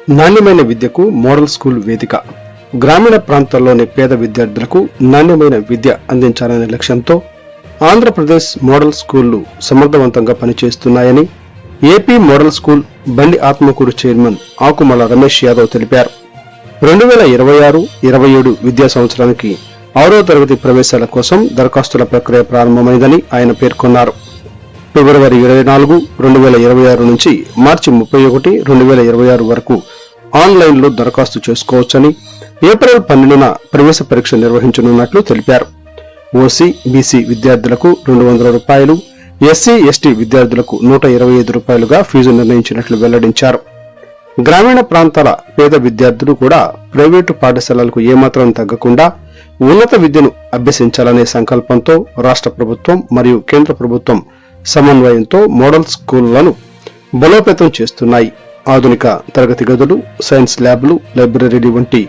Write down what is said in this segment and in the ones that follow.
నాణ్యమైన విద్యకు model school వేదిక. గ్రామీణ ప్రాంతాల్లోని పేద విద్యార్థులకు నాణ్యమైన విద్య అందించాలనే లక్ష్యంతో ఆంధ్రప్రదేశ్ మోడల్ స్కూళ్లు సమర్థవంతంగా పనిచేస్తున్నాయని ఏపీ మోడల్ స్కూల్ బండి ఆత్మకూరు చైర్మన్ ఆకుమల రమేష్ యాదవ్ తెలిపారు. 2026-27 విద్యా సంవత్సరానికి 6వ తరగతి ప్రవేశాల కోసం దరఖాస్తుల ప్రక్రియ ప్రారంభమైందని ఆయన పేర్కొన్నారు. ఫిబ్రవరి 24, 2026 నుంచి మార్చి 31, 2026 వరకు ఆన్లైన్లో దరఖాస్తు చేసుకోవచ్చని, ఏప్రిల్ 12న ప్రవేశ పరీక్ష నిర్వహించనున్నట్లు తెలిపారు. ఓసీ, బీసీ విద్యార్థులకు ₹200, ఎస్సీ, ఎస్టీ విద్యార్థులకు ₹125గా ఫీజు నిర్ణయించినట్లు వెల్లడించారు. గ్రామీణ ప్రాంతాల పేద విద్యార్థులు కూడా ప్రైవేటు పాఠశాలలకు ఏమాత్రం తగ్గకుండా ఉన్నత విద్యను అభ్యసించాలనే సంకల్పంతో రాష్ట్ర ప్రభుత్వం మరియు కేంద్ర ప్రభుత్వం సమన్వయంతో మోడల్ స్కూళ్లను బలోపేతం చేస్తున్నాయి. ఆధునిక తరగతి గదులు, సైన్స్ ల్యాబ్లు, లైబ్రరీ వంటి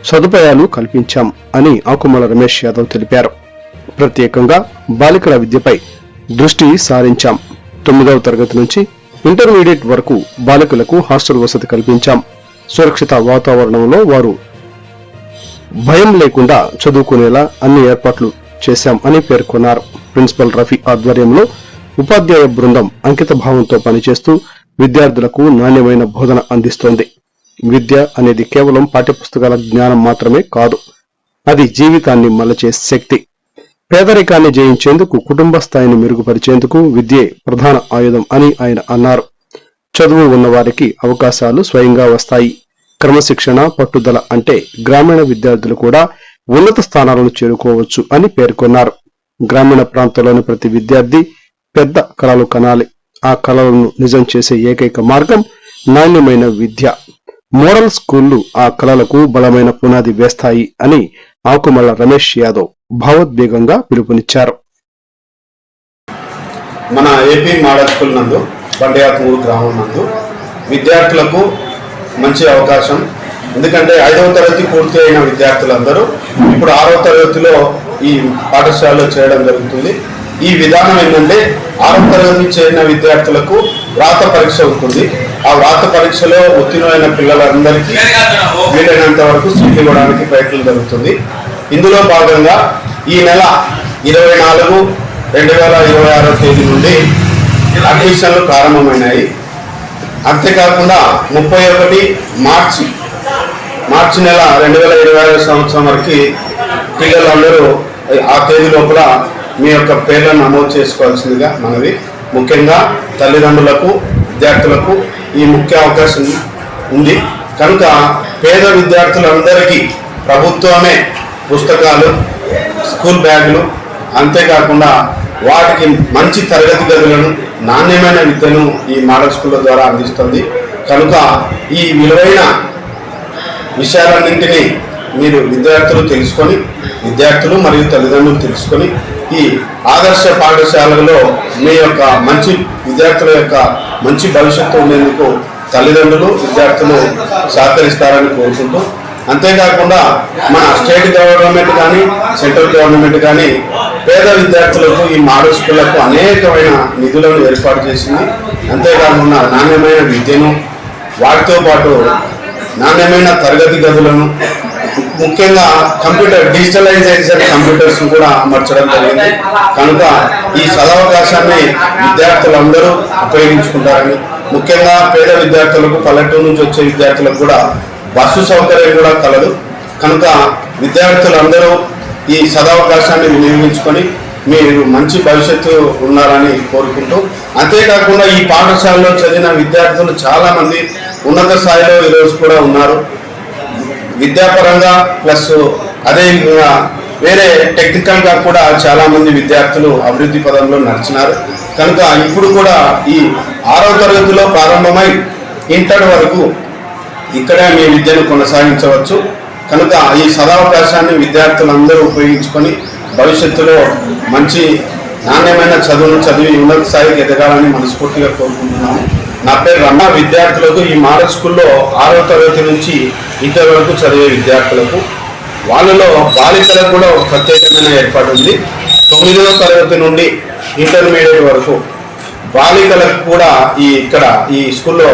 సదుపాయాలు కల్పించాం అని ఆకుమల రమేష్ యాదవ్ తెలిపారు. ప్రత్యేకంగా బాలికల విద్యపై దృష్టి సారించాం. 9వ తరగతి నుంచి ఇంటర్మీడియట్ వరకు బాలికలకు హాస్టల్ వసతి కల్పించాం. సురక్షిత వాతావరణంలో వారు భయం లేకుండా చదువుకునేలా అన్ని ఏర్పాట్లు చేశాం అని పేర్కొన్నారు. ప్రిన్సిపల్ రఫీ ఆధ్వర్యంలో ఉపాధ్యాయ బృందం అంకిత భావంతో పనిచేస్తూ విద్యార్థులకు నాణ్యమైన బోధన అందిస్తోంది. విద్య అనేది కేవలం పాఠ్యపుస్తకాల జ్ఞానం మాత్రమే కాదు, అది జీవితాన్ని మలచే శక్తి. పేదరికాన్ని జయించేందుకు, కుటుంబ స్థాయిని మెరుగుపరిచేందుకు విద్యే ప్రధాన ఆయుధం అని ఆయన అన్నారు. చదువు ఉన్నవారికి అవకాశాలు స్వయంగా వస్తాయి. క్రమశిక్షణ, పట్టుదల అంటే గ్రామీణ విద్యార్థులు కూడా ఉన్నత స్థానాలను చేరుకోవచ్చు అని పేర్కొన్నారు. గ్రామీణ ప్రాంతంలోని ప్రతి విద్యార్థి పెద్ద కలలు కనాలి. ఆ కలలను నిజం చేసే ఏకైక మార్గం నాణ్యమైన విద్య. మోడల్ స్కూళ్లు ఆ కలలకు బలమైన పునాది వేస్తాయి అని ఆకుమల రమేష్ యాదవ్ భావోద్వేగంగా పిలుపునిచ్చారు. మన ఏపీ మోడల్ స్కూల్ నందు బండి ఆత్మకూరు గ్రామం నందు విద్యార్థులకు మంచి అవకాశం. ఎందుకంటే 5వ తరగతి పూర్తి అయిన విద్యార్థులందరూ ఇప్పుడు 6వ తరగతిలో ఈ పాఠశాలలో చేయడం జరుగుతుంది. ఈ విధానం ఏంటంటే 6వ తరగతి చేరిన విద్యార్థులకు వ్రాత పరీక్ష ఉంటుంది. ఆ వ్రాత పరీక్షలో ఉత్తీర్ణమైన పిల్లలందరికీ వీలైనంత వరకు సీట్లు ఇవ్వడానికి ప్రయత్నం జరుగుతుంది. ఇందులో భాగంగా ఈ నెల 24, 2026 తేదీ నుండి అడ్మిషన్లు ప్రారంభమైనాయి. అంతేకాకుండా 31 మార్చి నెల 2026 సంవత్సరం వరకు పిల్లలందరూ ఆ తేదీ లోపల మీ యొక్క పేర్లను నమోదు చేసుకోవాల్సిందిగా మనవి. ముఖ్యంగా తల్లిదండ్రులకు, విద్యార్థులకు ఈ ముఖ్య అవకాశం ఉంది. కనుక పేద విద్యార్థులందరికీ ప్రభుత్వమే పుస్తకాలు, స్కూల్ బ్యాగులు, అంతేకాకుండా వాటికి మంచి తరగతి గదులను, నాణ్యమైన విద్యను ఈ మోడల్ స్కూళ్ళ ద్వారా అందిస్తుంది. కనుక ఈ విలువైన విషయాలన్నింటినీ మీరు విద్యార్థులు మరియు తల్లిదండ్రులు తెలుసుకొని ఈ ఆదర్శ పాఠశాలలో మీ యొక్క మంచి విద్యార్థుల యొక్క మంచి భవిష్యత్తు ఉండేందుకు తల్లిదండ్రులు, విద్యార్థులు సహకరిస్తారని కోరుకుంటూ, అంతేకాకుండా మన స్టేట్ గవర్నమెంట్ కానీ సెంట్రల్ గవర్నమెంట్ కానీ పేద విద్యార్థులకు ఈ మోడల్ స్కూళ్లకు అనేకమైన నిధులను ఏర్పాటు చేసింది. అంతేకాకుండా నాణ్యమైన విద్యను, వాటితో పాటు నాణ్యమైన తరగతి గదులను, ముఖ్యంగా డిజిటలైజేషన్ కంప్యూటర్స్ కూడా అమర్చడం జరిగింది. కనుక ఈ సదవకాశాన్ని విద్యార్థులందరూ ఉపయోగించుకుంటారని, ముఖ్యంగా పేద విద్యార్థులకు, పల్లెటూరు నుంచి వచ్చే విద్యార్థులకు కూడా బస్సు సౌకర్యం కూడా కలదు. కనుక విద్యార్థులందరూ ఈ సదవకాశాన్ని వినియోగించుకొని మీరు మంచి భవిష్యత్తు ఉన్నారని కోరుకుంటూ, అంతేకాకుండా ఈ పాఠశాలలో చదివిన విద్యార్థులు చాలామంది ఉన్నత స్థాయిలో ఈరోజు కూడా ఉన్నారు. విద్యాపరంగా ప్లస్ అదేవిధంగా వేరే టెక్నికల్గా కూడా చాలామంది విద్యార్థులు అభివృద్ధి పదంలో నడిచినారు. కనుక ఇప్పుడు కూడా ఈ 6వ తరగతిలో ప్రారంభమై ఇంటర్ వరకు ఇక్కడే మీ విద్యను కొనసాగించవచ్చు. కనుక ఈ సదవకాశాన్ని విద్యార్థులందరూ ఉపయోగించుకొని భవిష్యత్తులో మంచి నాణ్యమైన చదువును చదివి ఉన్నత స్థాయికి ఎదగాలని మనస్ఫూర్తిగా కోరుకుంటున్నాము. నా పేరు రమ. విద్యార్థులకు ఈ మోడల్ స్కూల్లో 6వ తరగతి నుంచి ఇంటర్ వరకు చదివే విద్యార్థులకు, వాళ్ళలో బాలికలకు కూడా ఒక ప్రత్యేకమైన ఏర్పాటు ఉంది. 9వ తరగతి నుండి ఇంటర్మీడియట్ వరకు బాలికలకు కూడా ఈ స్కూల్లో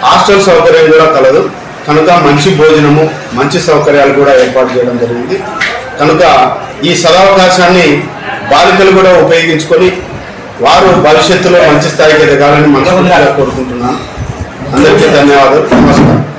హాస్టల్ సౌకర్యం కూడా కలదు. కనుక మంచి భోజనము, మంచి సౌకర్యాలు కూడా ఏర్పాటు చేయడం జరిగింది. కనుక ఈ సదవకాశాన్ని బాలికలు కూడా ఉపయోగించుకొని వారు భవిష్యత్తులో మంచి స్థాయికి ఎదగాలని మనస్ఫూర్తిగా కోరుకుంటున్నాను. అందరికీ ధన్యవాదాలు. నమస్కారం.